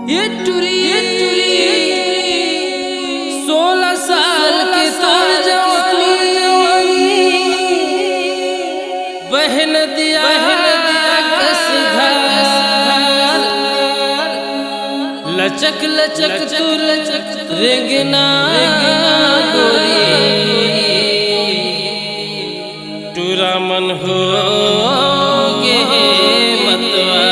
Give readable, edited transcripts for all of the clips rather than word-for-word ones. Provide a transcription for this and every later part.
ये टुरी 16 साल के तोर जवानी बहन दिया कसधार लचक लचक तुर रेंगना गोरी टूरा मन हो गे मतवा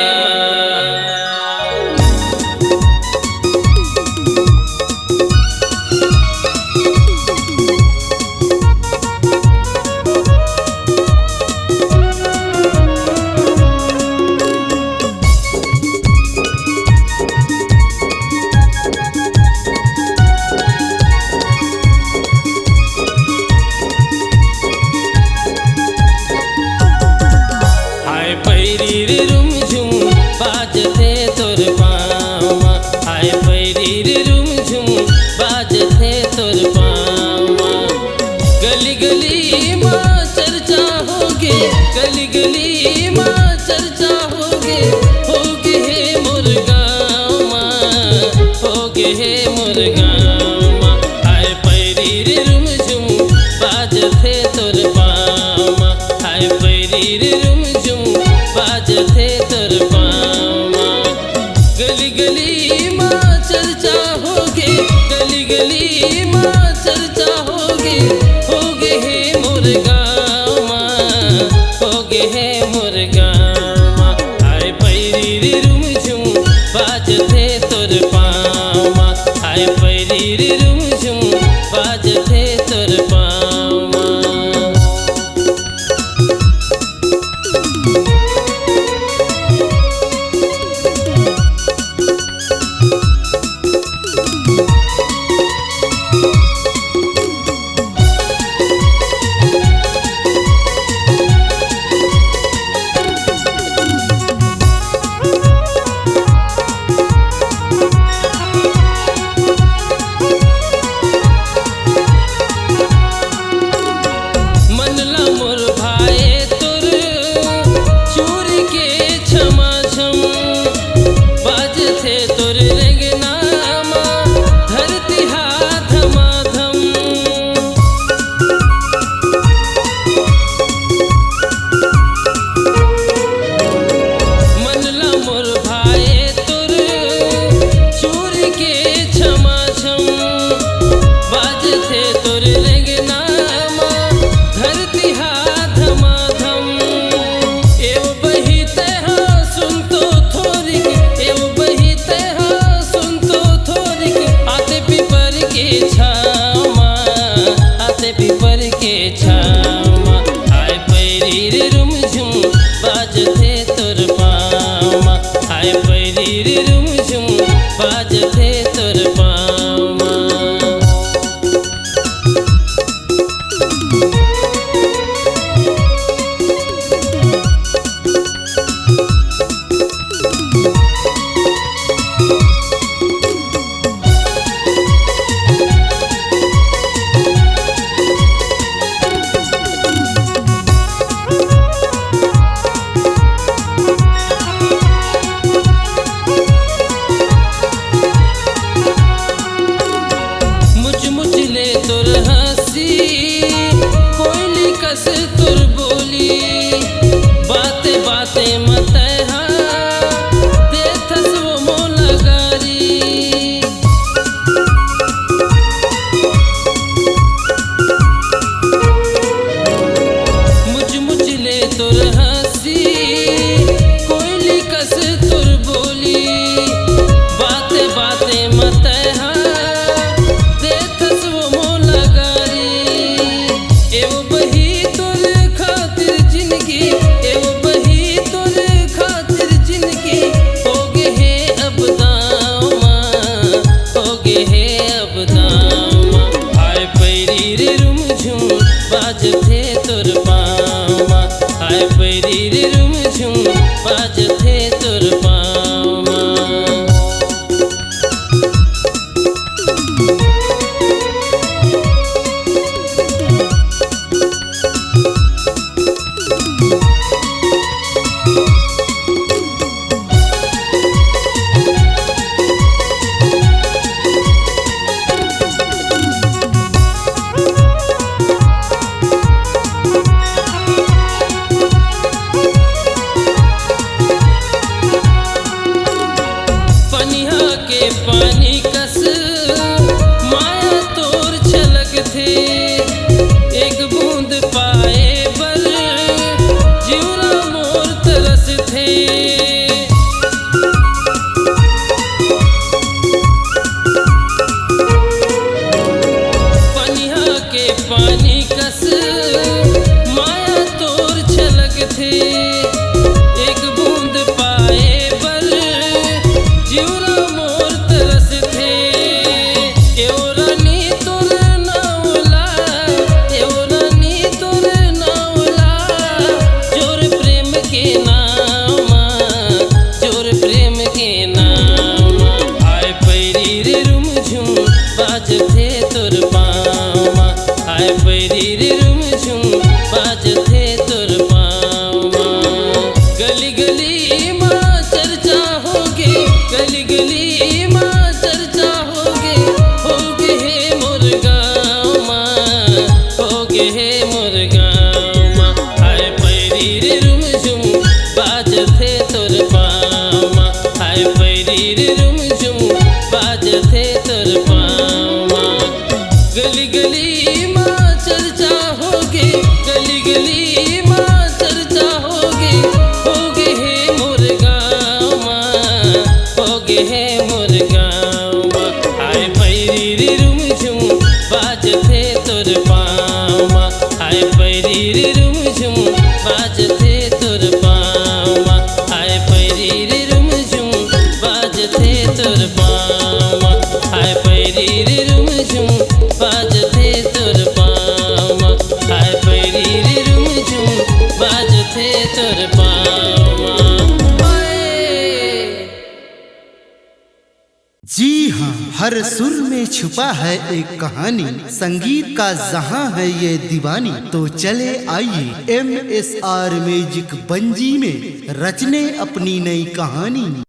गली गली माँ चर्चा होगे हे मोर गाँव माँ होगे हे मोर गाँव माँ आए पैरी रे रुम झुम बाज थे तोर पाँव माँ आए पैरी रे रुम झुम बाज थे तोर पाँव माँ गली गली माँ चर्चा होगे गली गली माँ चर्चा होगे हे मोर गाँव होगे हे मोर गाँव आए पैरी रे रुम झुम बाज थे तोर पाँव आए पैरी रे रुम झुम बाज थे तोर पाँव पीपर के छाव आए पैरी रे रुम झुम बाज थे तोर पाँव आए पैरी रे रुम झुम बाज थे तोर पाँव तुर बोली बातें बातें मत देथस वो मोला गारी मुझ ले तुर हंसी कोयली कस तुर बोली बातें बातें मत देथस वो मोला गारी एवं बही बाज थे तोर पाँव आए पैरी रे रुम झुम बाज थे तोर पाँव पैरी रे रुम झुम बाजथे तोर पाँव गली गली माँ चर्चा होगे गली गली माँ चर्चा होगे हे मोर गाँव माँ होगे हे मोर गाँव माँ हाय पैरी रे रुम झुम बाजथे तोर पाँव हाय पैरी रे रुम झुम बाजथे तोर पाँव गली गली माँ चर्चा होगे गली गली माँ चर्चा होगे हे मोर गाँव माँ होगे हे मोर गाँव माँ हाय पैरी रे रुम झुम बाजथे तोर पाँव हाय पैरी रे रुम झुम बाजथे तोर पाँव हाय पैरी रे रुम झुम बाजथे तोर पाँव हाय पैरी रे रुम झुम बाजथे तोर पाँव हाय पैरी रे रुम झुम बाजथे तोर पाँव जी हाँ, हर सुर में छुपा है एक कहानी, संगीत का जहां है ये दीवानी। तो चले आइए MSR म्यूजिक बंजी में रचने अपनी नई कहानी।